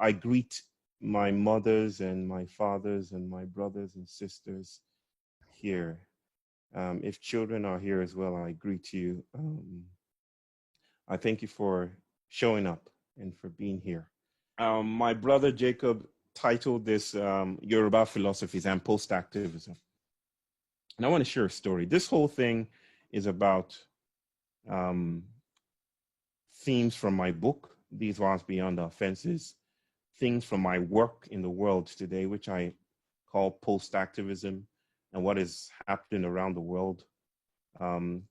I greet my mothers and my fathers and my brothers and sisters here. If children are here as well, I greet you. I thank you for showing up and for being here. My brother Jacob titled this Yoruba Philosophies and Post-Activism. And I want to share a story. This whole thing is about themes from my book, These Ones Beyond Our Fences, things from my work in the world today, which I call post-activism, and what is happening around the world, and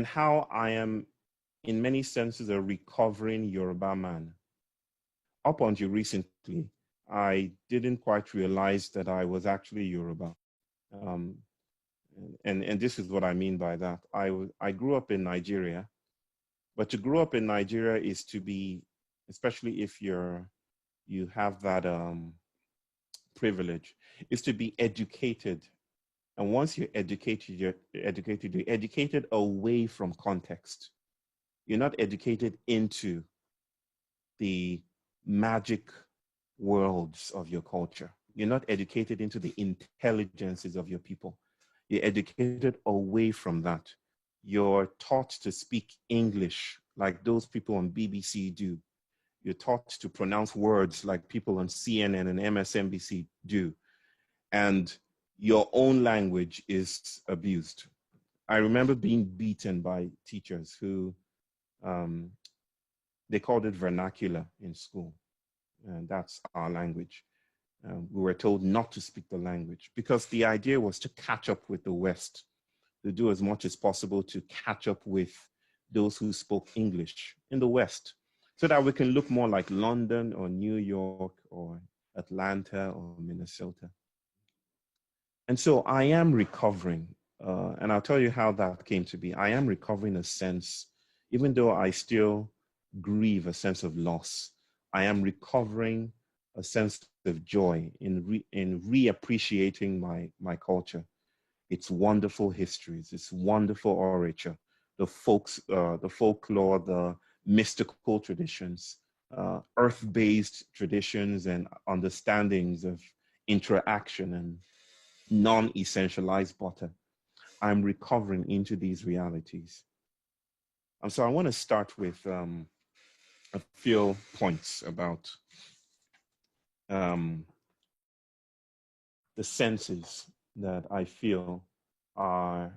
how I am, in many senses, a recovering Yoruba man. Up until recently, I didn't quite realize that I was actually Yoruba. And this is what I mean by that. I grew up in Nigeria, but to grow up in Nigeria is to be, especially if you have that privilege, is to be educated. And once you're educated away from context. You're not educated into the magic worlds of your culture. You're not educated into the intelligences of your people. You're educated away from that. You're taught to speak English like those people on BBC do. You're taught to pronounce words like people on CNN and MSNBC do. And your own language is abused. I remember being beaten by teachers who, they called it vernacular in school. And that's our language. We were told not to speak the language because the idea was to catch up with the West, to do as much as possible to catch up with those who spoke English in the West, so that we can look more like London or New York or Atlanta or Minnesota. And so I am recovering, and I'll tell you how that came to be. I am recovering a sense, even though I still grieve a sense of loss, I am recovering a sense of joy in reappreciating my culture, its wonderful histories, its wonderful orature, the folklore, the mystical traditions, earth-based traditions and understandings of interaction and non-essentialized butter. I'm recovering into these realities. And so I want to start with a few points about the senses that I feel are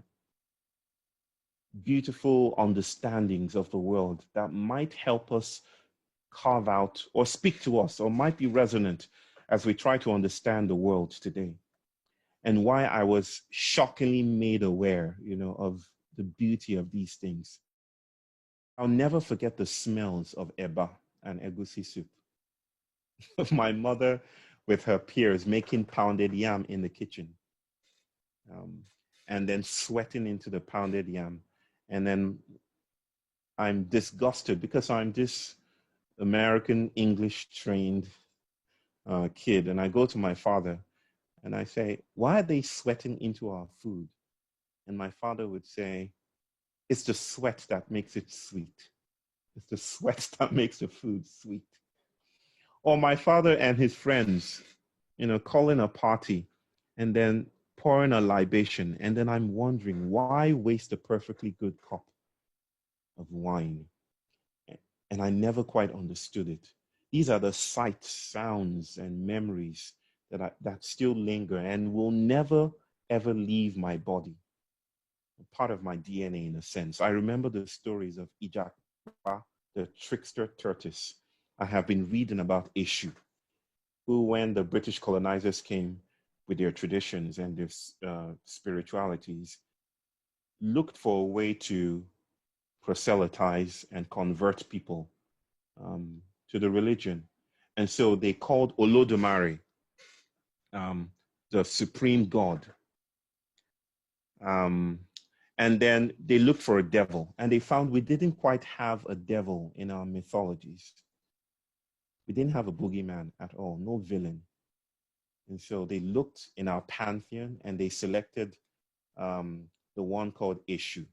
beautiful understandings of the world that might help us carve out or speak to us or might be resonant as we try to understand the world today. And why I was shockingly made aware, of the beauty of these things. I'll never forget the smells of eba and egusi soup. Of my mother with her peers making pounded yam in the kitchen, and then sweating into the pounded yam. And then I'm disgusted because I'm this American English trained kid. And I go to my father and I say, why are they sweating into our food? And my father would say, it's the sweat that makes it sweet. It's the sweat that makes the food sweet. Or my father and his friends, calling a party and then pouring a libation. And then I'm wondering, why waste a perfectly good cup of wine? And I never quite understood it. These are the sights, sounds, and memories that still linger and will never, ever leave my body. Part of my DNA, in a sense. I remember the stories of Ijakpa, the trickster tortoise. I have been reading about Eshu, who, when the British colonizers came with their traditions and their spiritualities, looked for a way to proselytize and convert people to the religion. And so they called Olodumare, the supreme god. And then they looked for a devil, and they found we didn't quite have a devil in our mythologies. We didn't have a boogeyman at all, no villain. And so they looked in our pantheon and they selected the one called Eshu.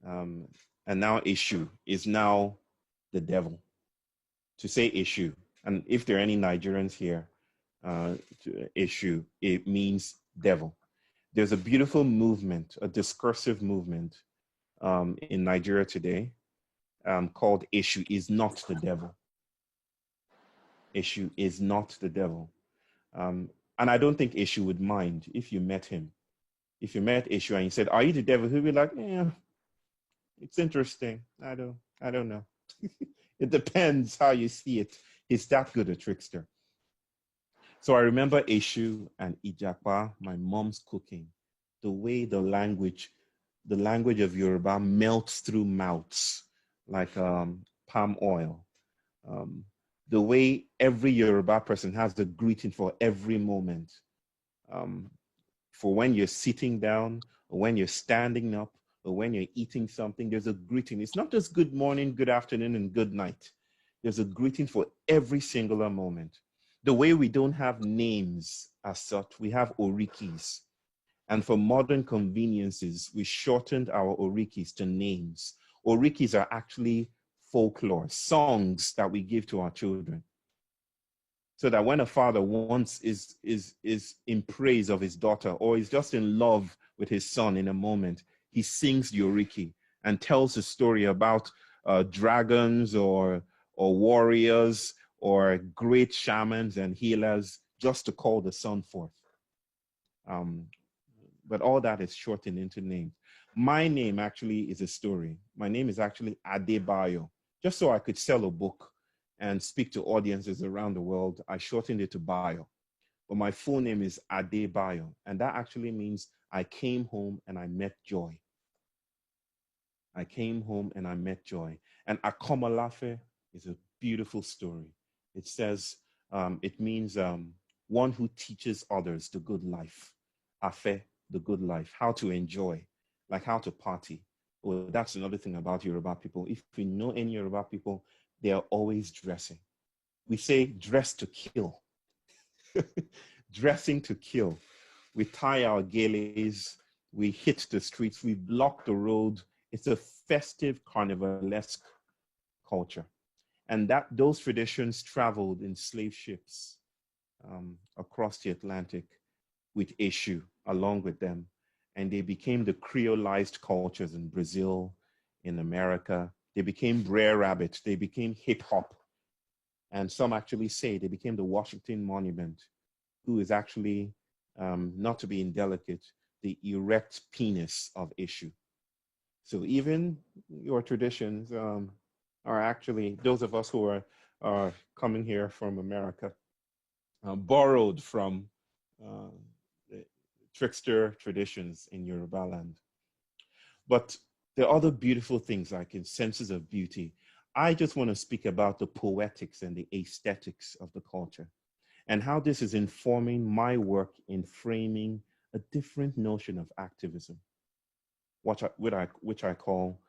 And now Eshu is now the devil. To say Eshu And if there are any Nigerians here, issue, it means devil. There's a beautiful movement, a discursive movement in Nigeria today called issue is not the devil. Issue is not the devil. And I don't think issue would mind if you met him. If you met issue and you said, "Are you the devil?" He'd be like, "Yeah, it's interesting. I don't know." It depends how you see it. He's that good a trickster. So I remember Eshu and Ijapa, my mom's cooking, the way the language of Yoruba melts through mouths like palm oil. Um, the way every Yoruba person has the greeting for every moment. Um, for when you're sitting down, or when you're standing up, or when you're eating something, there's a greeting. It's not just good morning, good afternoon, and good night. There's a greeting for every singular moment. The way we don't have names as such, we have orikis. And for modern conveniences, we shortened our orikis to names. Orikis are actually folklore, songs that we give to our children. So that when a father once is in praise of his daughter or is just in love with his son in a moment, he sings Yoriki and tells a story about dragons or warriors or great shamans and healers just to call the son forth. But all that is shortened into names. My name actually is a story. My name is actually Bayo. Just so I could sell a book and speak to audiences around the world, I shortened it to Bayo. But my full name is Bayo, and that actually means I came home and I met joy. I came home and I met joy. And Akomolafe is a beautiful story. It says, it means one who teaches others the good life. Afe, the good life, how to enjoy, like how to party. Well, that's another thing about Yoruba people. If we know any Yoruba people, they are always dressing. We say dress to kill. Dressing to kill. We tie our geles, we hit the streets, we block the road. It's a festive carnivalesque culture. And that those traditions traveled in slave ships across the Atlantic with Eshu along with them. And they became the creolized cultures in Brazil, in America. They became Brer Rabbit. They became hip hop. And some actually say they became the Washington Monument, who is actually, not to be indelicate, the erect penis of Eshu. So even your traditions are actually, those of us who are coming here from America, borrowed from the trickster traditions in Yoruba land. But there are other beautiful things like in senses of beauty. I just want to speak about the poetics and the aesthetics of the culture and how this is informing my work in framing a different notion of activism, which I call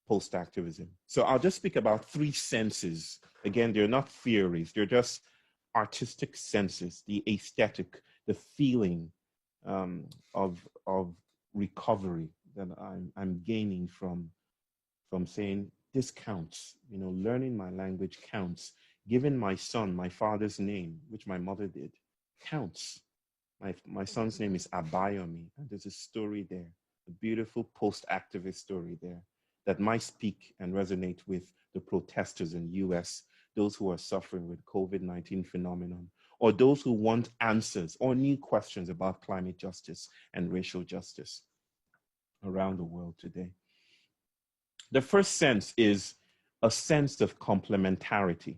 post-activism. So I'll just speak about three senses. Again, they're not theories, they're just artistic senses, the aesthetic, the feeling of recovery that I'm gaining from saying this counts, learning my language counts, giving my son my father's name, which my mother did, counts. My son's name is Abayomi, and there's a story there, a beautiful post-activist story there that might speak and resonate with the protesters in the US, those who are suffering with COVID-19 phenomenon, or those who want answers or new questions about climate justice and racial justice around the world today. The first sense is a sense of complementarity,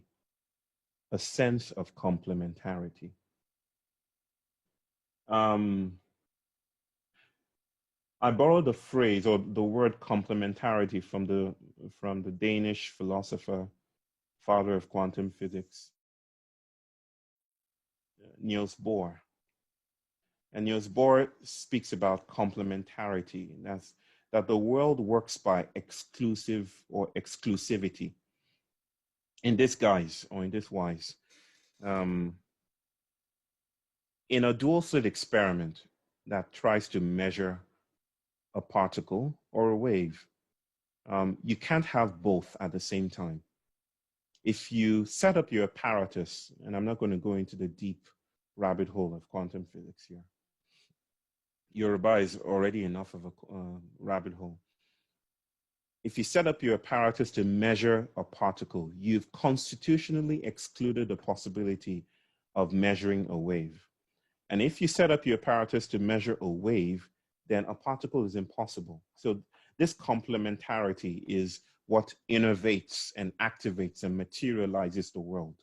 a sense of complementarity. I borrowed the phrase or the word complementarity from the Danish philosopher, father of quantum physics, Niels Bohr. And Niels Bohr speaks about complementarity, and that's that the world works by exclusive or exclusivity. In this guise or in this wise, in a dual slit experiment that tries to measure a particle or a wave, you can't have both at the same time. If you set up your apparatus, and I'm not going to go into the deep rabbit hole of quantum physics here. Yoruba is already enough of a rabbit hole. If you set up your apparatus to measure a particle, you've constitutionally excluded the possibility of measuring a wave. And if you set up your apparatus to measure a wave, then a particle is impossible. So this complementarity is what innovates and activates and materializes the world.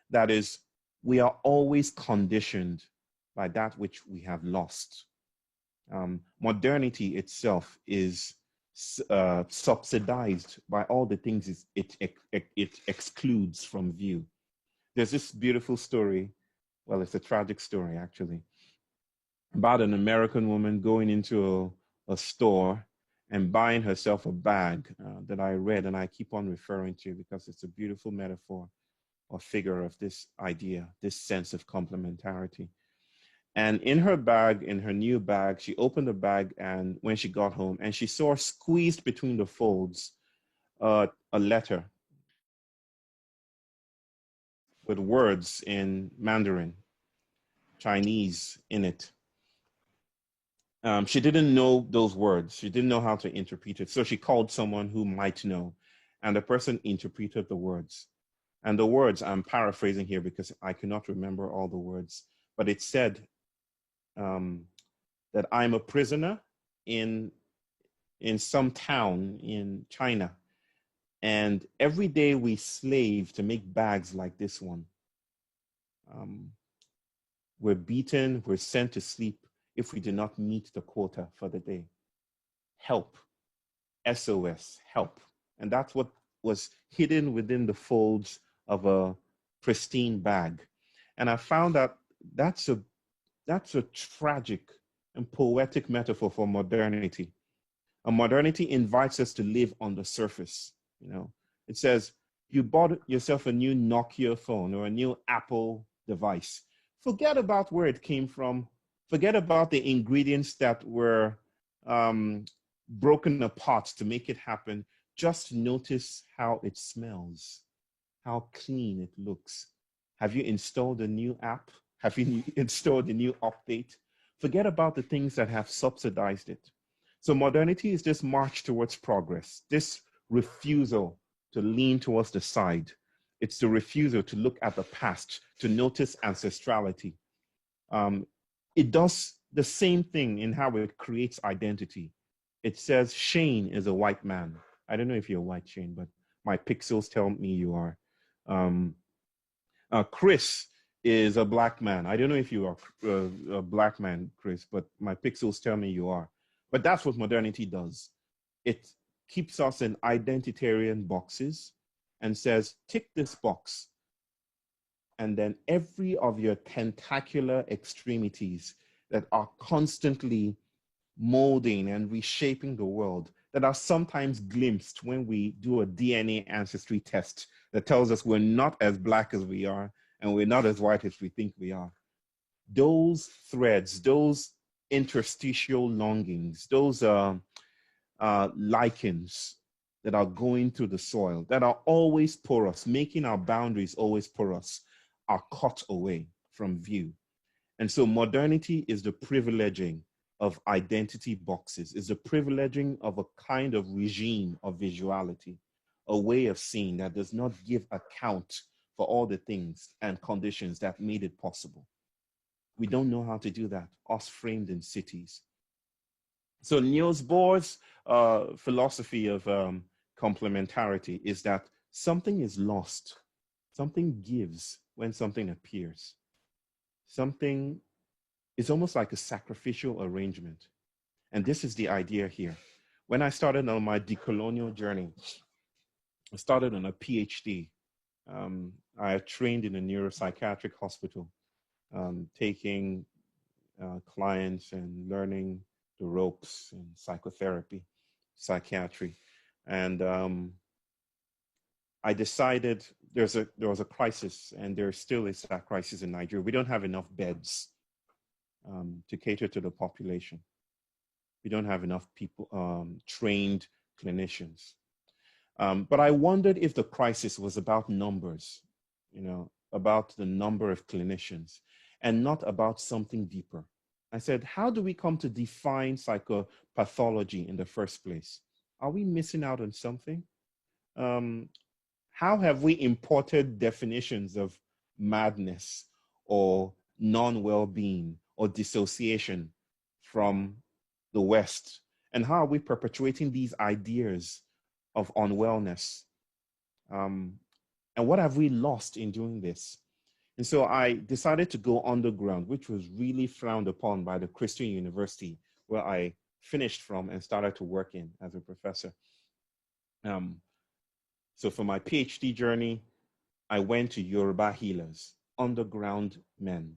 That is, we are always conditioned by that which we have lost. Modernity itself is subsidized by all the things it excludes from view. There's this beautiful story, well, it's a tragic story actually, about an American woman going into a store and buying herself a bag that I read and I keep on referring to because it's a beautiful metaphor or figure of this idea, this sense of complementarity. And in her bag, in her new bag, she opened the bag and when she got home and she saw squeezed between the folds a letter with words in Mandarin, Chinese in it. She didn't know those words. She didn't know how to interpret it. So she called someone who might know and the person interpreted the words. And the words, I'm paraphrasing here because I cannot remember all the words, but it said, that I'm a prisoner in some town in China. And every day we slave to make bags like this one. We're beaten, we're sent to sleep if we do not meet the quota for the day. Help, SOS, help. And that's what was hidden within the folds of a pristine bag. And I found that that's a tragic and poetic metaphor for modernity. And modernity invites us to live on the surface. You know, it says you bought yourself a new Nokia phone or a new Apple device. Forget about where it came from. Forget about the ingredients that were broken apart to make it happen. Just notice how it smells, how clean it looks. Have you installed a new app? Have you installed a new update? Forget about the things that have subsidized it. So modernity is this march towards progress, this refusal to lean towards the side. It's the refusal to look at the past, to notice ancestrality. It does the same thing in how it creates identity. It says Shane is a white man. I don't know if you're white, Shane, but my pixels tell me you are. Chris is a black man. I don't know if you are a black man, Chris, but my pixels tell me you are. But that's what modernity does. It keeps us in identitarian boxes and says, tick this box. And then every of your tentacular extremities that are constantly molding and reshaping the world, that are sometimes glimpsed when we do a DNA ancestry test that tells us we're not as black as we are and we're not as white as we think we are. Those threads, those interstitial longings, those lichens that are going through the soil, that are always porous, making our boundaries always porous, are cut away from view. And so modernity is the privileging of identity boxes, is the privileging of a kind of regime of visuality, a way of seeing that does not give account for all the things and conditions that made it possible. We don't know how to do that, us framed in cities. So Niels Bohr's philosophy of complementarity is that something is lost, something gives when something appears. Something is almost like a sacrificial arrangement. And this is the idea here. When I started on my decolonial journey, I started on a PhD. I trained in a neuropsychiatric hospital, taking clients and learning the ropes in psychotherapy, psychiatry. And I decided there was a crisis, and there still is that crisis in Nigeria. We don't have enough beds to cater to the population. We don't have enough people, trained clinicians. But I wondered if the crisis was about numbers, about the number of clinicians and not about something deeper. I said, how do we come to define psychopathology in the first place? Are we missing out on something? How have we imported definitions of madness or non-well-being or dissociation from the West? And how are we perpetuating these ideas of unwellness? And what have we lost in doing this? And so I decided to go underground, which was really frowned upon by the Christian university where I finished from and started to work in as a professor. So for my PhD journey, I went to Yoruba healers, underground men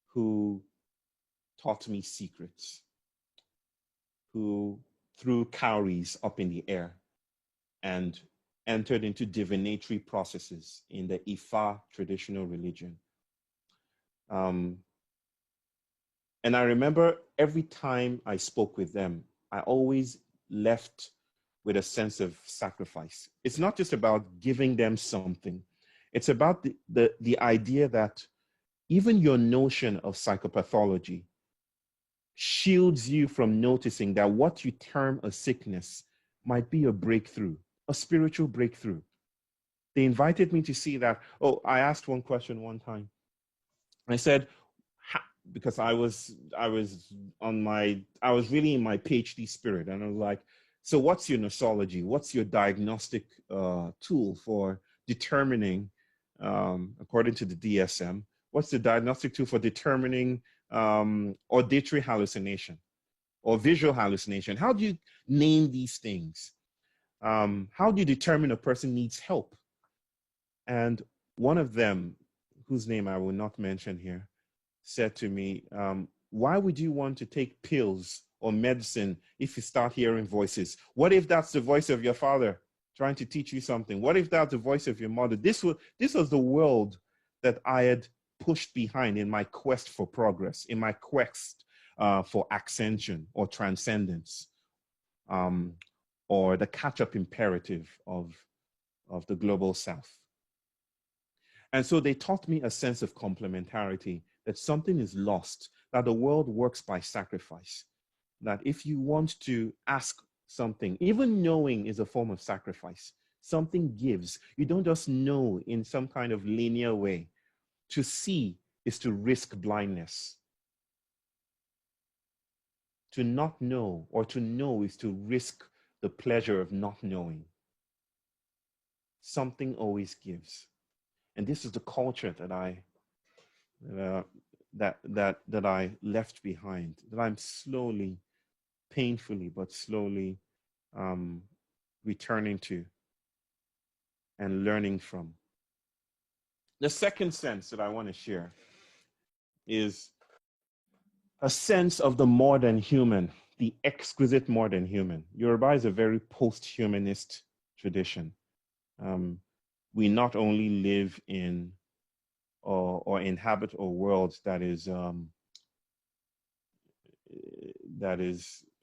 who taught me secrets, who threw cowries up in the air and entered into divinatory processes in the Ifa traditional religion. And I remember every time I spoke with them, I always left with a sense of sacrifice. It's not just about giving them something. It's about the idea that even your notion of psychopathology shields you from noticing that what you term a sickness might be a breakthrough, a spiritual breakthrough. They invited me to see that. Oh, I asked one question one time. I said, because I was really in my PhD spirit, and I was like, so what's your nosology? What's your diagnostic tool for determining, according to the DSM, what's the diagnostic tool for determining auditory hallucination or visual hallucination? How do you name these things? How do you determine a person needs help? And one of them, whose name I will not mention here, said to me, why would you want to take pills or medicine if you start hearing voices? What if that's the voice of your father trying to teach you something? What if that's the voice of your mother? This was the world that I had pushed behind in my quest for progress, in my quest for ascension or transcendence, or the catch-up imperative of the global South. And so they taught me a sense of complementarity, that something is lost, that the world works by sacrifice, that if you want to ask something, even knowing is a form of sacrifice. Something gives. You don't just know in some kind of linear way. To see is to risk blindness. To not know or to know is to risk the pleasure of not knowing. Something always gives. And this is the culture that I left behind, that I'm slowly, painfully, but slowly returning to and learning from. The second sense that I want to share is a sense of the more than human, the exquisite more than human. Yoruba is a very post-humanist tradition. We not only live in or inhabit a world that is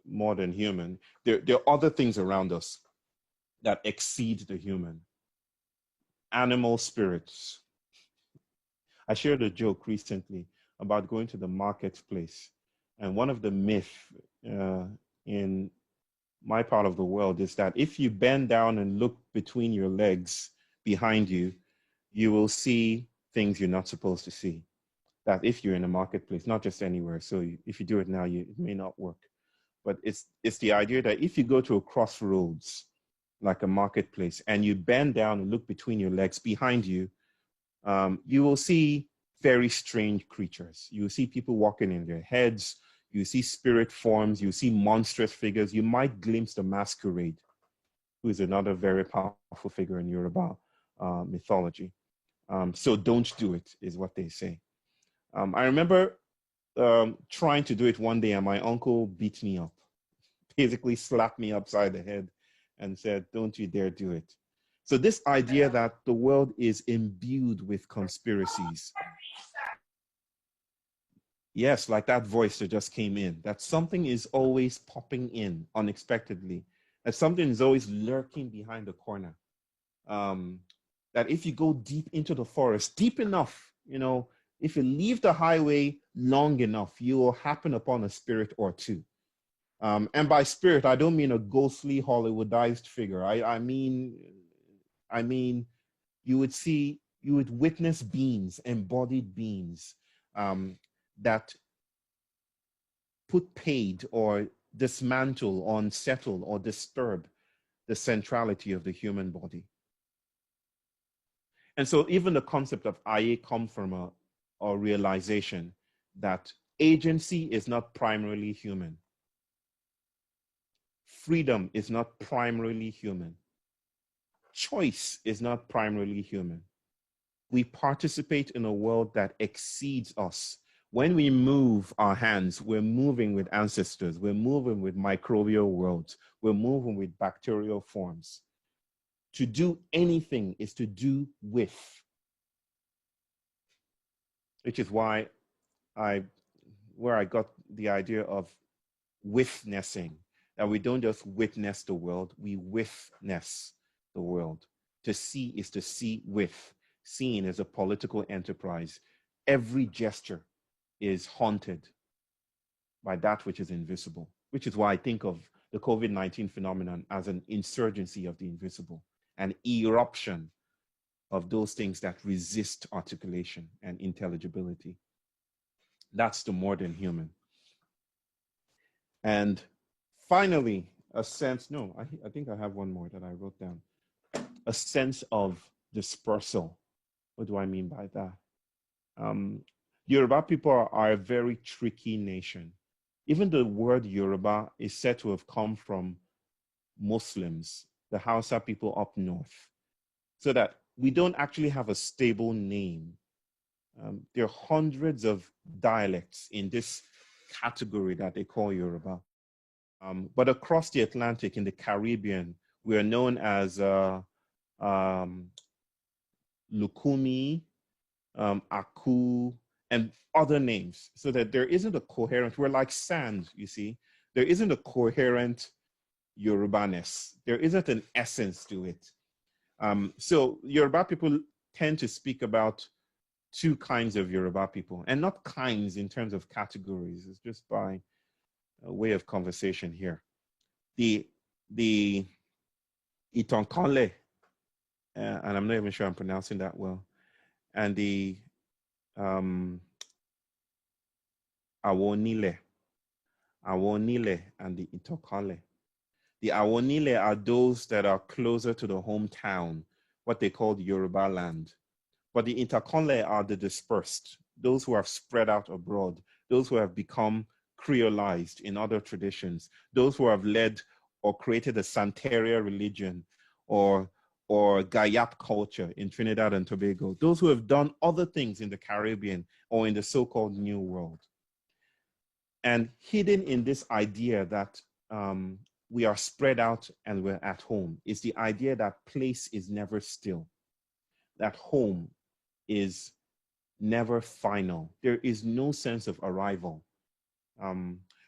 more than human. There are other things around us that exceed the human. Animal spirits. I shared a joke recently about going to the marketplace, and one of the myths in my part of the world is that if you bend down and look between your legs behind you, you will see things you're not supposed to see. That if you're in a marketplace, not just anywhere. So if you do it now, it may not work. But it's the idea that if you go to a crossroads, like a marketplace, and you bend down and look between your legs behind you, you will see very strange creatures. You will see people walking in their heads. You see spirit forms. You see monstrous figures. You might glimpse the masquerade, who is another very powerful figure in Yoruba mythology. So don't do it, is what they say. I remember trying to do it one day, and my uncle beat me up, basically slapped me upside the head and said, don't you dare do it. So this idea that the world is imbued with conspiracies. Yes, like that voice that just came in, that something is always popping in unexpectedly that something is always lurking behind the corner. Um, that if you go deep into the forest, deep enough, if you leave the highway long enough, you will happen upon a spirit or two. And by spirit, I don't mean a ghostly Hollywoodized figure. I mean, you would witness beings, embodied beings, that put paid or dismantle or unsettle or disturb the centrality of the human body. And so even the concept of Aye comes from a realization that agency is not primarily human. Freedom is not primarily human. Choice is not primarily human. We participate in a world that exceeds us. When we move our hands, we're moving with ancestors, we're moving with microbial worlds, we're moving with bacterial forms. To do anything is to do with, which is why where I got the idea of witnessing, that we don't just witness the world, we witness the world. To see is to see with. Seeing is a political enterprise. Every gesture is haunted by that which is invisible, which is why I think of the COVID-19 phenomenon as an insurgency of the invisible, an eruption of those things that resist articulation and intelligibility. That's the modern human. And finally, a sense, no, I think I have one more that I wrote down. A sense of dispersal. What do I mean by that? Yoruba people are a very tricky nation. Even the word Yoruba is said to have come from Muslims, the Hausa people up north, so that we don't actually have a stable name. There are hundreds of dialects in this category that they call Yoruba. But across the Atlantic, in the Caribbean, we are known as Lukumi, Aku, and other names, so that there isn't a coherent, we're like sand, you see. There isn't a coherent Yorubaness. There isn't an essence to it. So Yoruba people tend to speak about two kinds of Yoruba people, and not kinds in terms of categories. It's just by a way of conversation here. The Itonkanle, and I'm not even sure I'm pronouncing that well, and the Awonile and the Itokale. The Awonile are those that are closer to the hometown, what they call the Yoruba land. But the Itakonle are the dispersed, those who have spread out abroad, those who have become creolized in other traditions, those who have led or created a Santeria religion or Gayap culture in Trinidad and Tobago, those who have done other things in the Caribbean or in the so-called New World. And hidden in this idea that we are spread out and we're at home is the idea that place is never still, that home is never final. There is no sense of arrival,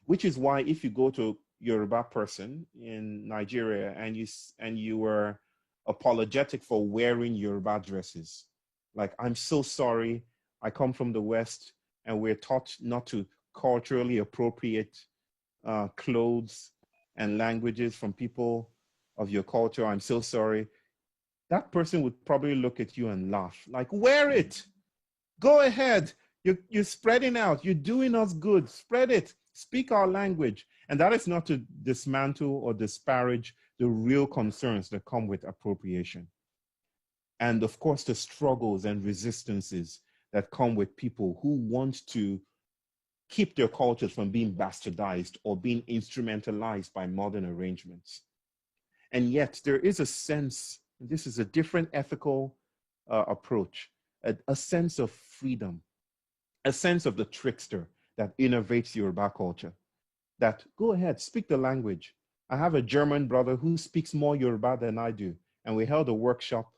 which is why if you go to Yoruba person in Nigeria and you were apologetic for wearing Yoruba dresses, like, I'm so sorry, I come from the West and we're taught not to culturally appropriate clothes and languages from people of your culture, I'm so sorry. That person would probably look at you and laugh, like, wear it. Go ahead. You're spreading out. You're doing us good. Spread it. Speak our language. And that is not to dismantle or disparage the real concerns that come with appropriation. And of course, the struggles and resistances that come with people who want to keep their cultures from being bastardized or being instrumentalized by modern arrangements. And yet there is a sense, this is a different ethical approach, a sense of freedom, a sense of the trickster that innovates Yoruba culture, that go ahead, speak the language. I have a German brother who speaks more Yoruba than I do. And we held a workshop.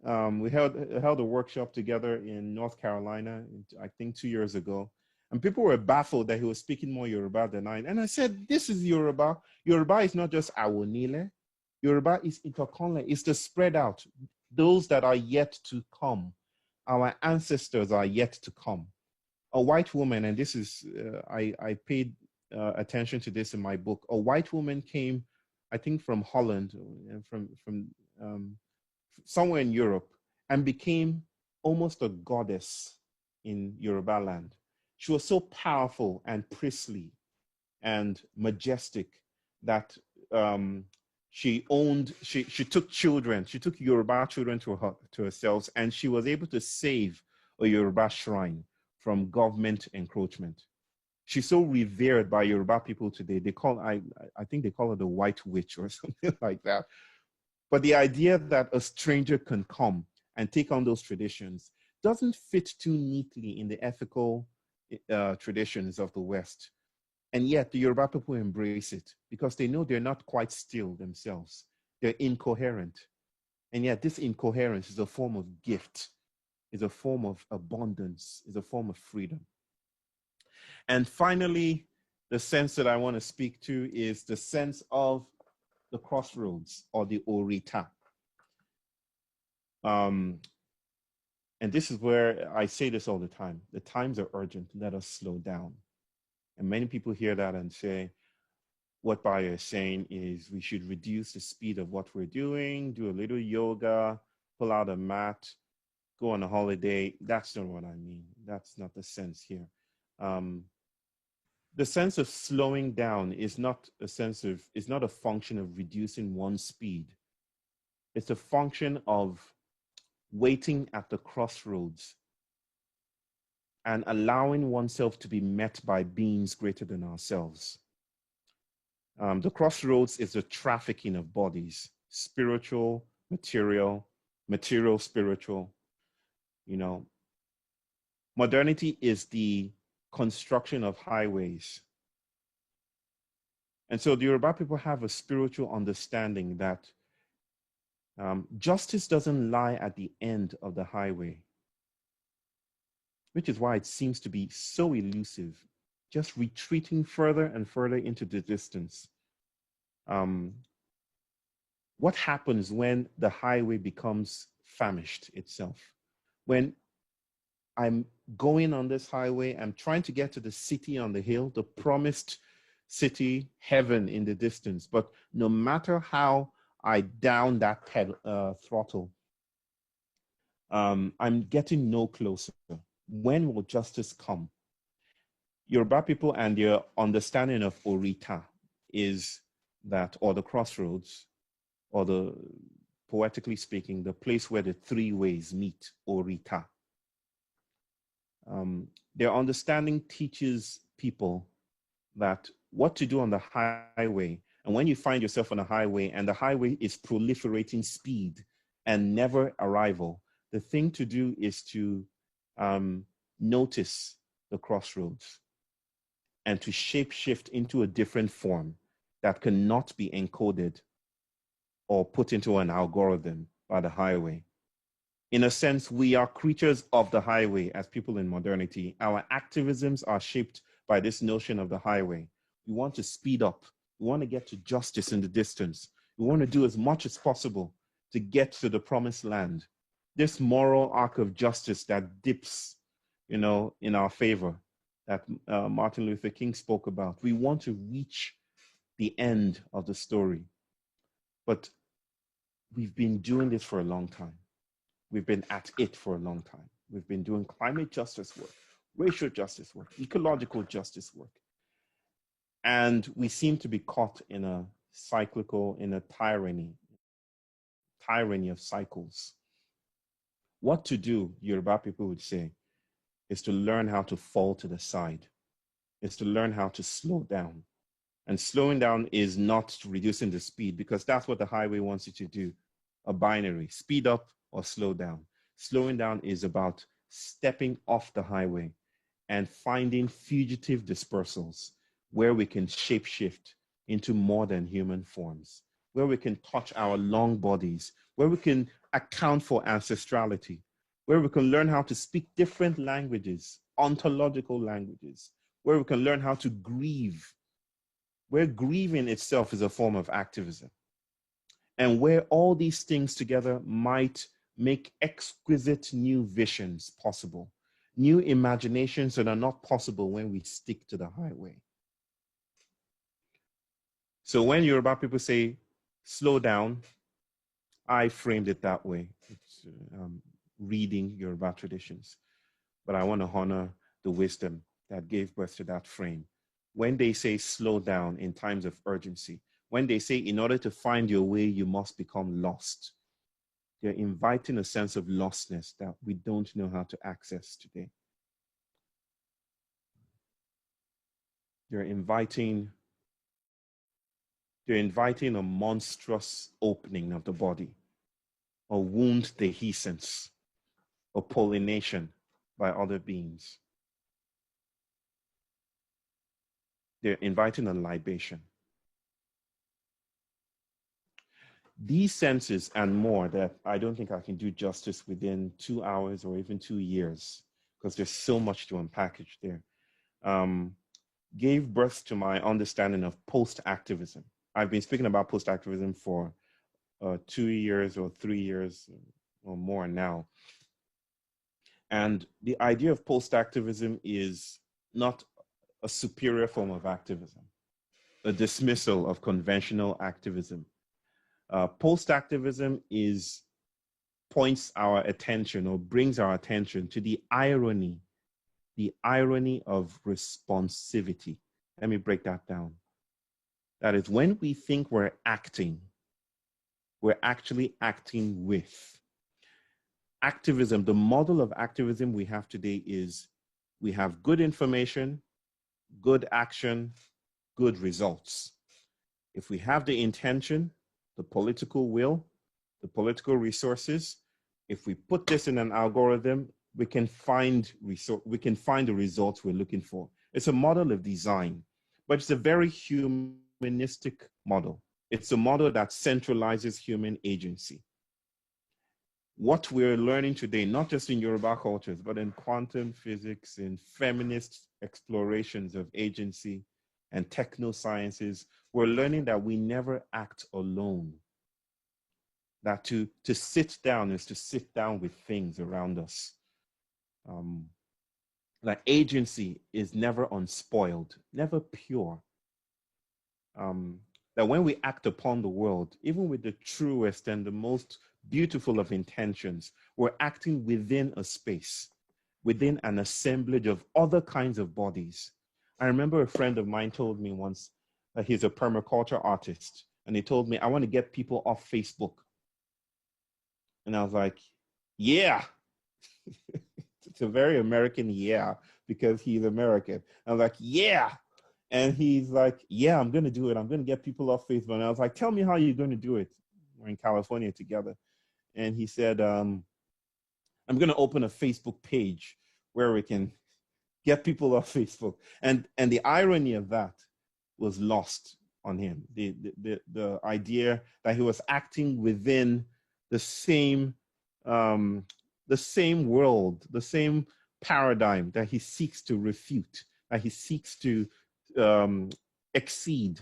We held a workshop together in North Carolina, I think 2 years ago. And people were baffled that he was speaking more Yoruba than I. And I said, this is Yoruba. Yoruba is not just Awonile. Yoruba is Itokonle. It's the spread out. Those that are yet to come. Our ancestors are yet to come. A white woman, and this is, I paid attention to this in my book. A white woman came, I think from Holland, from somewhere in Europe, and became almost a goddess in Yoruba land. She was so powerful and priestly and majestic that she took children, she took Yoruba children to herself, and she was able to save a Yoruba shrine from government encroachment. She's so revered by Yoruba people today. They call, I think they call her the White Witch or something like that. But the idea that a stranger can come and take on those traditions doesn't fit too neatly in the ethical traditions of the West. And yet the Yoruba people embrace it because they know they're not quite still themselves. They're incoherent. And yet this incoherence is a form of gift, is a form of abundance, is a form of freedom. And finally, the sense that I want to speak to is the sense of the crossroads or the orita. And this is where I say this all the time. The times are urgent. Let us slow down. And many people hear that and say, what Bayo is saying is we should reduce the speed of what we're doing, do a little yoga, pull out a mat, go on a holiday. That's not what I mean. That's not the sense here. The sense of slowing down is not a function of reducing one's speed. It's a function of waiting at the crossroads and allowing oneself to be met by beings greater than ourselves. The crossroads is the trafficking of bodies, spiritual, material, spiritual. You know, modernity is the construction of highways. And so the Yoruba people have a spiritual understanding that justice doesn't lie at the end of the highway, which is why it seems to be so elusive, just retreating further and further into the distance. What happens when the highway becomes famished itself? When I'm going on this highway, I'm trying to get to the city on the hill, the promised city, heaven in the distance. But no matter how I down that throttle, I'm getting no closer. When will justice come? Yoruba people and their understanding of orita is that, or the crossroads, or the, poetically speaking, the place where the three ways meet, orita. Their understanding teaches people that what to do on the highway, and when you find yourself on a highway and the highway is proliferating speed and never arrival, the thing to do is to notice the crossroads and to shape-shift into a different form that cannot be encoded or put into an algorithm by the highway. In a sense, we are creatures of the highway as people in modernity. Our activisms are shaped by this notion of the highway. We want to speed up. We want to get to justice in the distance. We want to do as much as possible to get to the promised land. This moral arc of justice that dips, in our favor, that Martin Luther King spoke about. We want to reach the end of the story. But we've been doing this for a long time. We've been at it for a long time. We've been doing climate justice work, racial justice work, ecological justice work. And we seem to be caught in a tyranny of cycles. What to do, Yoruba people would say, is to learn how to fall to the side, is to learn how to slow down. And slowing down is not reducing the speed, because that's what the highway wants you to do, a binary, speed up or slow down. Slowing down is about stepping off the highway and finding fugitive dispersals where we can shapeshift into more than human forms, where we can touch our long bodies, where we can account for ancestrality, where we can learn how to speak different languages, ontological languages, where we can learn how to grieve, where grieving itself is a form of activism, and where all these things together might make exquisite new visions possible, new imaginations that are not possible when we stick to the highway. So when Yoruba people say, slow down, I framed it that way. It's reading Yoruba traditions. But I want to honor the wisdom that gave birth to that frame. When they say slow down in times of urgency, when they say in order to find your way, you must become lost, they're inviting a sense of lostness that we don't know how to access today. They're inviting a monstrous opening of the body, a wound dehiscence, a pollination by other beings. They're inviting a libation. These senses and more that I don't think I can do justice within 2 hours or even 2 years, because there's so much to unpackage there, gave birth to my understanding of post-activism. I've been speaking about post-activism for 2 years or 3 years or more now. And the idea of post-activism is not a superior form of activism, a dismissal of conventional activism. Post-activism points our attention or brings our attention to the irony of responsivity. Let me break that down. That is, when we think we're acting, we're actually acting with. Activism, the model of activism we have today is we have good information, good action, good results. If we have the intention, the political will, the political resources, if we put this in an algorithm, we can find the results we're looking for. It's a model of design, but it's a very humanistic model. It's a model that centralizes human agency. What we're learning today, not just in Yoruba cultures, but in quantum physics, in feminist explorations of agency and technosciences, we're learning that we never act alone. That to sit down is to sit down with things around us. That agency is never unspoiled, never pure. That when we act upon the world, even with the truest and the most beautiful of intentions, we're acting within a space, within an assemblage of other kinds of bodies. I remember a friend of mine told me once that he's a permaculture artist, and he told me, I want to get people off Facebook. And I was like, yeah. It's a very American yeah, because he's American. I was like, yeah. And he's like, yeah, I'm going to do it. I'm going to get people off Facebook. And I was like, tell me how you're going to do it. We're in California together. And he said, I'm going to open a Facebook page where we can get people off Facebook. And the irony of that was lost on him. The idea that he was acting within the same world, the same paradigm that he seeks to refute, that he seeks to exceed,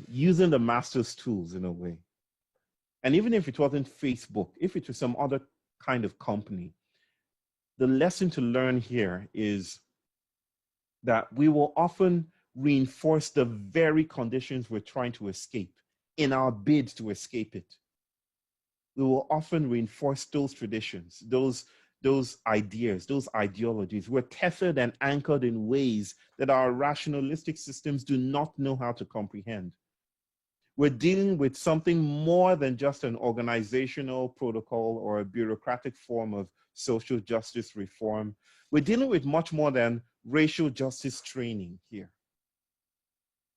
using the master's tools in a way. And even if it wasn't Facebook, if it was some other kind of company, the lesson to learn here is that we will often reinforce the very conditions we're trying to escape in our bid to escape it. We will often reinforce those traditions, those ideas, those ideologies. We're tethered and anchored in ways that our rationalistic systems do not know how to comprehend. We're dealing with something more than just an organizational protocol or a bureaucratic form of social justice reform. We're dealing with much more than racial justice training here.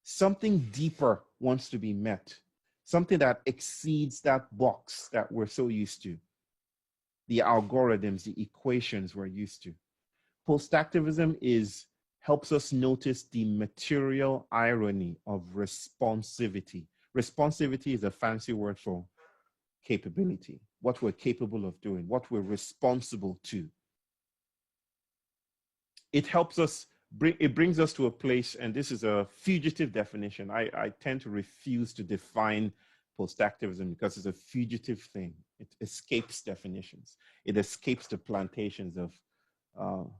Something deeper wants to be met, something that exceeds that box that we're so used to, the algorithms, the equations we're used to. Post-activism helps us notice the material irony of responsivity. Responsivity is a fancy word for capability. what we're capable of doing, what we're responsible to. It helps us, it brings us to a place, and this is a fugitive definition. I tend to refuse to define post-activism because it's a fugitive thing. It escapes definitions. It escapes the plantations of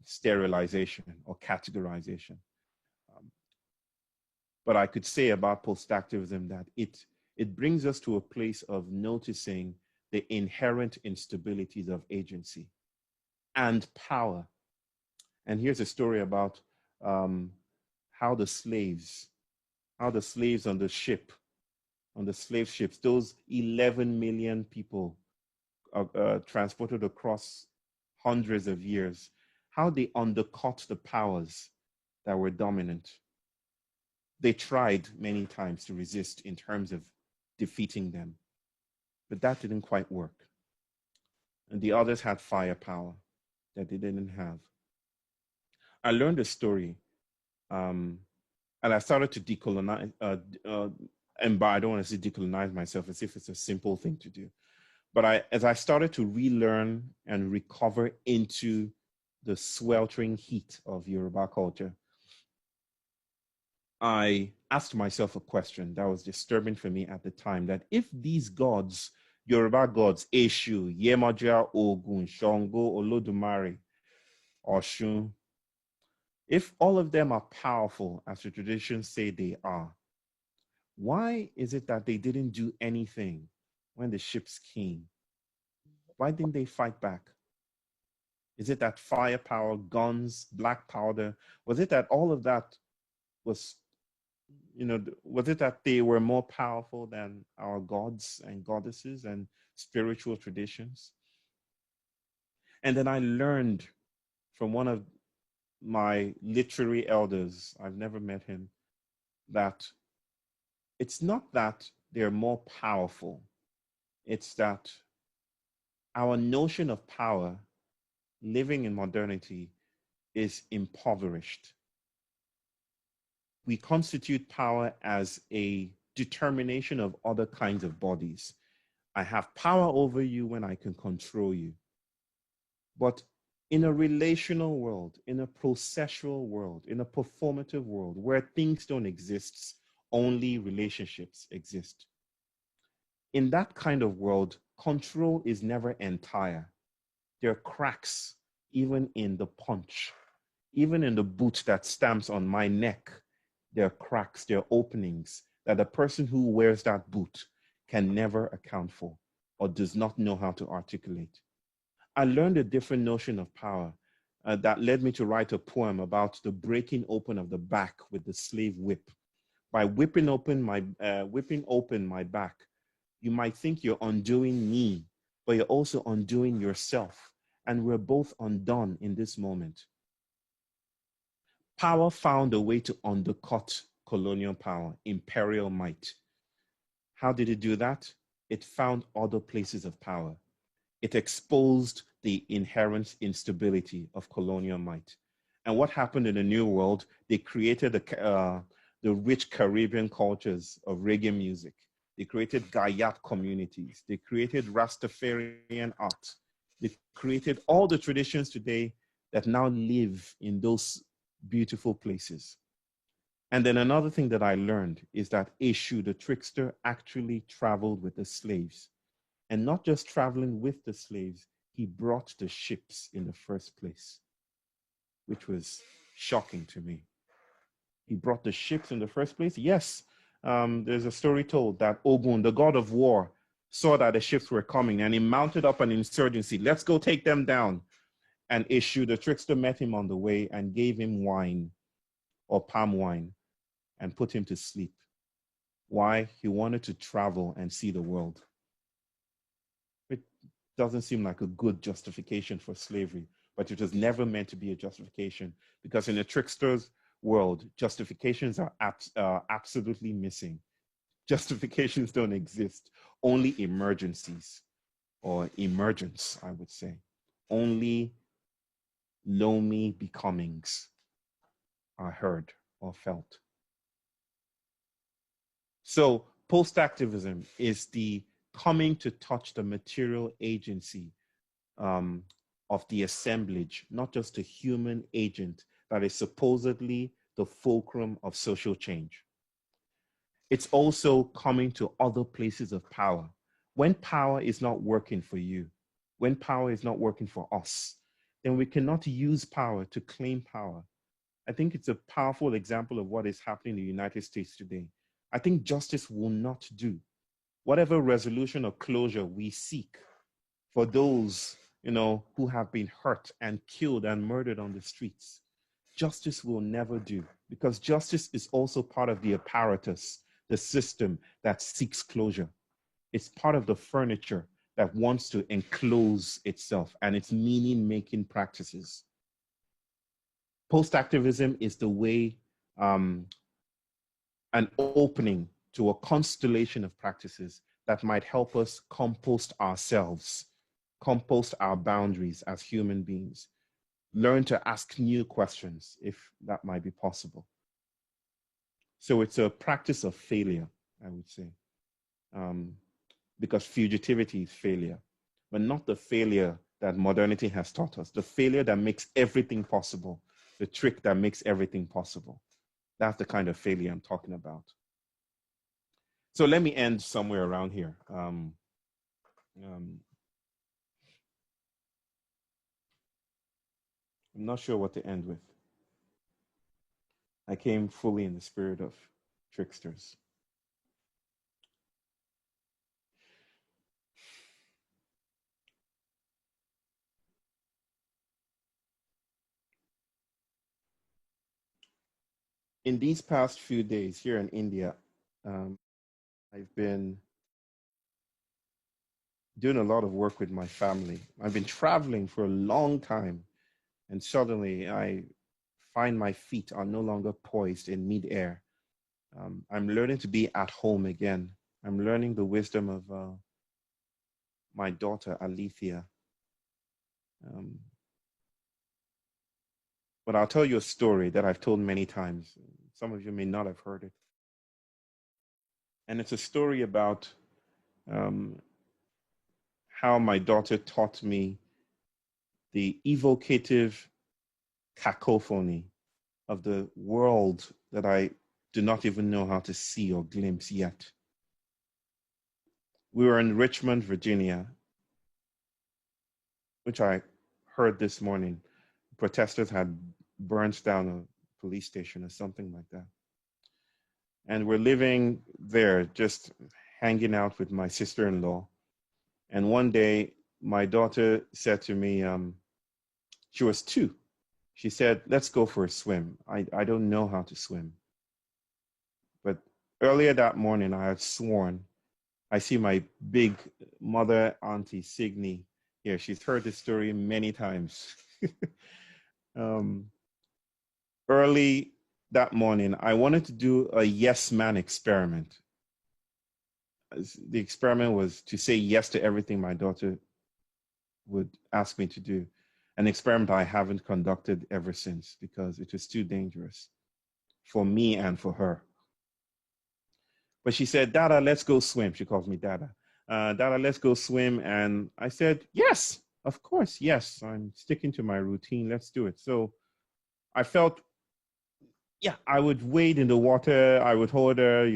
sterilization or categorization. But I could say about post-activism that it brings us to a place of noticing the inherent instabilities of agency and power. And here's a story about how the slaves on the ship, on the slave ships, those 11 million people transported across hundreds of years, how they undercut the powers that were dominant. They tried many times to resist in terms of defeating them, but that didn't quite work. And the others had firepower that they didn't have. I learned a story, and I started to decolonize, and I don't want to say decolonize myself as if it's a simple thing to do. But as I started to relearn and recover into the sweltering heat of Yoruba culture, I asked myself a question that was disturbing for me at the time, that if these gods, Yoruba gods, Eshu, Yemoja, Ogun, Shango, Olodumare, Oshun, if all of them are powerful, as the traditions say they are, why is it that they didn't do anything when the ships came? Why didn't they fight back? Is it that firepower, guns, black powder? Was it that all of that was, was it that they were more powerful than our gods and goddesses and spiritual traditions? And then I learned from one of my literary elders, I've never met him, that it's not that they're more powerful. It's that our notion of power living in modernity is impoverished. We constitute power as a determination of other kinds of bodies. I have power over you when I can control you. But in a relational world, in a processual world, in a performative world where things don't exist, only relationships exist. In that kind of world, control is never entire. There are cracks even in the punch, even in the boot that stamps on my neck. There are cracks, there are openings that the person who wears that boot can never account for or does not know how to articulate. I learned a different notion of power that led me to write a poem about the breaking open of the back with the slave whip. By whipping open my back, you might think you're undoing me, but you're also undoing yourself. And we're both undone in this moment. Power found a way to undercut colonial power, imperial might. How did it do that? It found other places of power. It exposed the inherent instability of colonial might. And what happened in the New World? They created the rich Caribbean cultures of reggae music. They created Gayat communities. They created Rastafarian art. They created all the traditions today that now live in those beautiful places. And then another thing that I learned is that Eshu, the trickster, actually traveled with the slaves. And not just traveling with the slaves, he brought the ships in the first place, which was shocking to me. He brought the ships in the first place. Yes, there's a story told that Ogun, the god of war, saw that the ships were coming and he mounted up an insurgency. Let's go take them down. And Eshu, the trickster, met him on the way and gave him wine or palm wine and put him to sleep. Why? He wanted to travel and see the world. It doesn't seem like a good justification for slavery, but it was never meant to be a justification, because in a trickster's world, justifications are absolutely missing. Justifications don't exist. Only emergencies, or emergence, I would say. Only lonely becomings are heard or felt. So post-activism is the coming to touch the material agency of the assemblage, not just a human agent that is supposedly the fulcrum of social change. It's also coming to other places of power. When power is not working for you, when power is not working for us, then we cannot use power to claim power. I think it's a powerful example of what is happening in the United States today. I think justice will not do. Whatever resolution or closure we seek for those, who have been hurt and killed and murdered on the streets, justice will never do, because justice is also part of the apparatus, the system that seeks closure. It's part of the furniture that wants to enclose itself and its meaning-making practices. Post-activism is the way, an opening to a constellation of practices that might help us compost ourselves, compost our boundaries as human beings, learn to ask new questions, if that might be possible. So it's a practice of failure, I would say, because fugitivity is failure, but not the failure that modernity has taught us, the failure that makes everything possible, the trick that makes everything possible. That's the kind of failure I'm talking about. So let me end somewhere around here. I'm not sure what to end with. I came fully in the spirit of tricksters. In these past few days here in India, I've been doing a lot of work with my family. I've been traveling for a long time, and suddenly I find my feet are no longer poised in midair. I'm learning to be at home again. I'm learning the wisdom of my daughter, Alethea. But I'll tell you a story that I've told many times. Some of you may not have heard it. And it's a story about how my daughter taught me the evocative cacophony of the world that I do not even know how to see or glimpse yet. We were in Richmond, Virginia, which I heard this morning. Protesters had burned down a police station or something like that. And we're living there, just hanging out with my sister-in-law. And one day, my daughter said to me, she was 2. She said, let's go for a swim. I don't know how to swim. But earlier that morning, I had sworn, I see my big mother, Auntie Signy here. She's heard this story many times. Early that morning, I wanted to do a yes man experiment. The experiment was to say yes to everything my daughter would ask me to do. An experiment I haven't conducted ever since because it was too dangerous for me and for her. But she said, Dada, let's go swim. She calls me Dada. Dada, let's go swim. And I said, yes, of course, yes. I'm sticking to my routine. Let's do it. So I felt, yeah, I would wade in the water. I would hold her,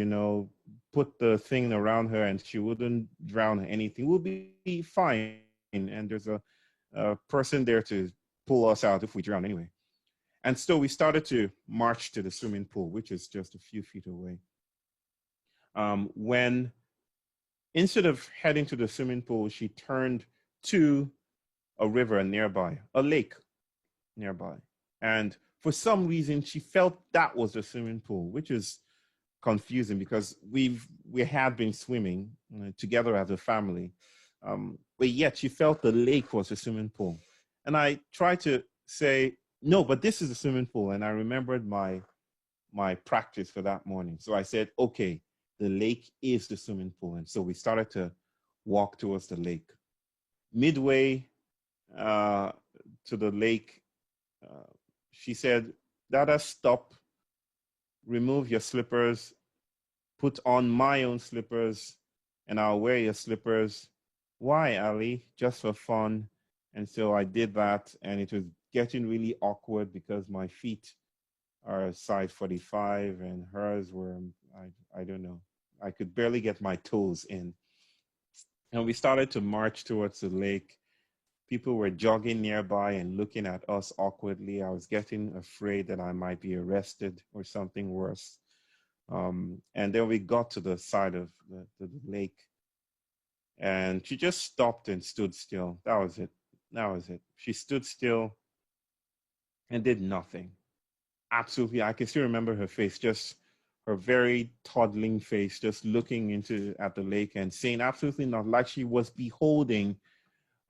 put the thing around her and she wouldn't drown or anything. We'll be fine. And there's a person there to pull us out if we drown anyway. And so we started to march to the swimming pool, which is just a few feet away. When instead of heading to the swimming pool, she turned to a river nearby, a lake nearby. And for some reason, she felt that was the swimming pool, which is confusing because we had been swimming together as a family. But yet she felt the lake was a swimming pool. And I tried to say, no, but this is a swimming pool. And I remembered my practice for that morning. So I said, okay, the lake is the swimming pool. And so we started to walk towards the lake. Midway to the lake, she said, Dada, stop, remove your slippers, put on my own slippers, and I'll wear your slippers. Why, Ali? Just for fun. And so I did that, and it was getting really awkward because my feet are a size 45 and hers were, I don't know. I could barely get my toes in. And we started to march towards the lake. People were jogging nearby and looking at us awkwardly. I was getting afraid that I might be arrested or something worse. And then we got to the side of the lake, and she just stopped and stood still. That was it. That was it. She stood still and did nothing. Absolutely. I can still remember her face, just her very toddling face, just looking into at the lake and saying absolutely not, like she was beholding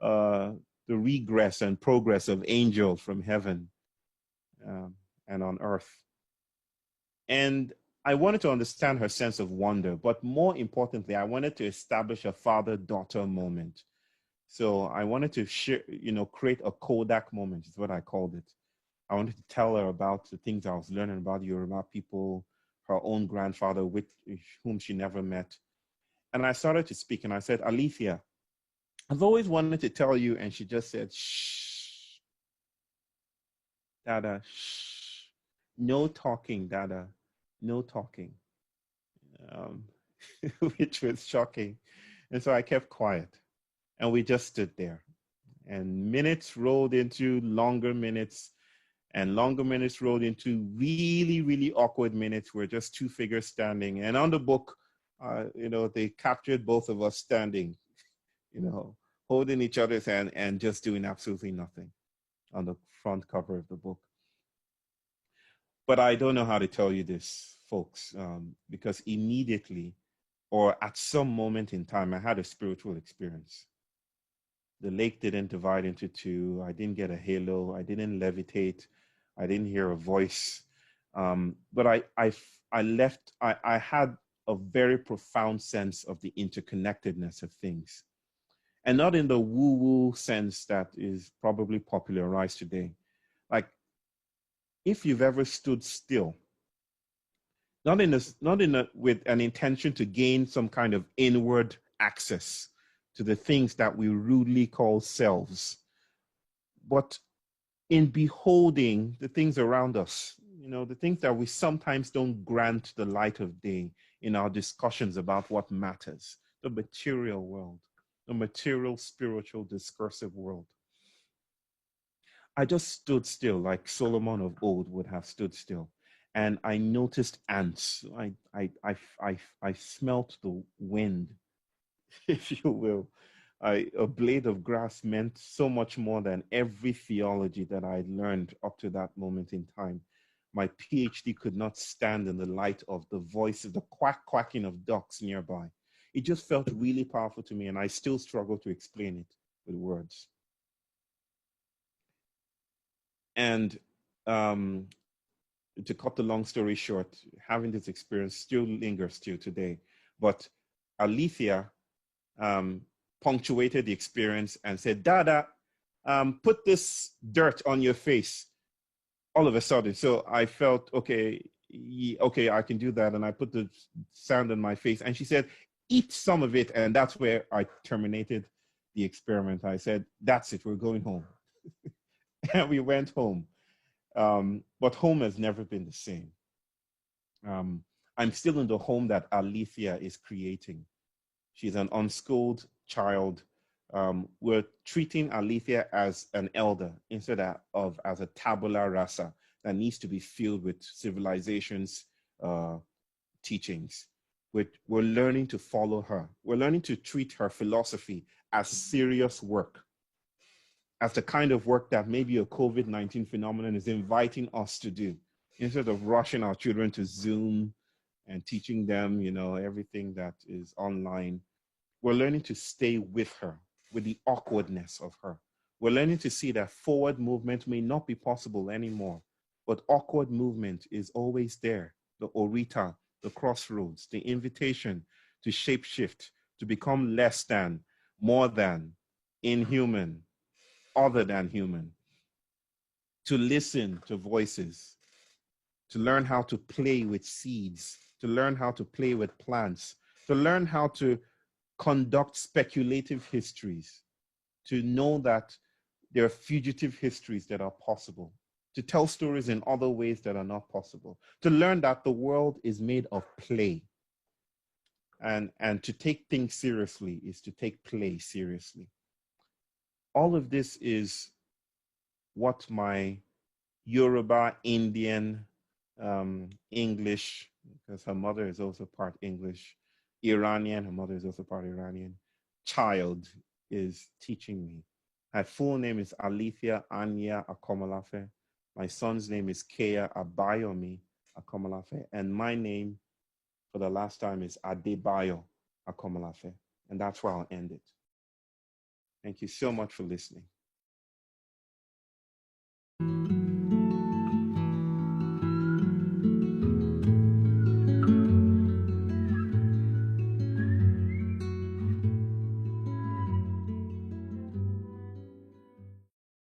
uh, the regress and progress of angels from heaven um, and on earth. And I wanted to understand her sense of wonder, but more importantly, I wanted to establish a father-daughter moment. So I wanted to share, create a Kodak moment, is what I called it. I wanted to tell her about the things I was learning about Yoruba people, her own grandfather, with whom she never met. And I started to speak, and I said, Alethea, I've always wanted to tell you. And she just said, shh, Dada, shh. No talking, Dada, no talking, um, which was shocking. And so I kept quiet, and we just stood there. And minutes rolled into longer minutes, and longer minutes rolled into really, really awkward minutes where just two figures standing. And on the book, they captured both of us standing, holding each other's hand and just doing absolutely nothing on the front cover of the book. But I don't know how to tell you this, folks, because immediately or at some moment in time, I had a spiritual experience. The lake didn't divide into two. I didn't get a halo. I didn't levitate. I didn't hear a voice. But I left, I had a very profound sense of the interconnectedness of things. And not in the woo-woo sense that is probably popularized today. Like, if you've ever stood still, with an intention to gain some kind of inward access to the things that we rudely call selves, but in beholding the things around us, the things that we sometimes don't grant the light of day in our discussions about what matters, the material world, the material, spiritual, discursive world. I just stood still like Solomon of old would have stood still. And I noticed ants. I smelt the wind, if you will. A blade of grass meant so much more than every theology that I had learned up to that moment in time. My PhD could not stand in the light of the voices, the quacking of ducks nearby. It just felt really powerful to me, and I still struggle to explain it with words. And to cut the long story short, having this experience still lingers till today. But Alethea punctuated the experience and said, Dada, put this dirt on your face all of a sudden. So I felt, okay, I can do that. And I put the sand on my face. And she said, eat some of it. And that's where I terminated the experiment. I said, that's it, we're going home. And we went home. But home has never been the same. I'm still in the home that Alethea is creating. She's an unschooled child. We're treating Alethea as an elder instead of as a tabula rasa that needs to be filled with civilization's teachings. We're learning to follow her. We're learning to treat her philosophy as serious work, as the kind of work that maybe a COVID-19 phenomenon is inviting us to do, instead of rushing our children to Zoom and teaching them, everything that is online. We're learning to stay with her, with the awkwardness of her. We're learning to see that forward movement may not be possible anymore, but awkward movement is always there. The orita, the crossroads, the invitation to shapeshift, to become less than, more than, inhuman, other than human, to listen to voices, to learn how to play with seeds, to learn how to play with plants, to learn how to conduct speculative histories, to know that there are fugitive histories that are possible, to tell stories in other ways that are not possible, to learn that the world is made of play. And to take things seriously is to take play seriously. All of this is what my Yoruba, Indian, English, because her mother is also part English, Iranian, her mother is also part Iranian, child is teaching me. My full name is Alethea Anya Akomolafe. My son's name is Kea Abayomi Akomolafe. And my name for the last time is Bayo Akomolafe. And that's where I'll end it. Thank you so much for listening.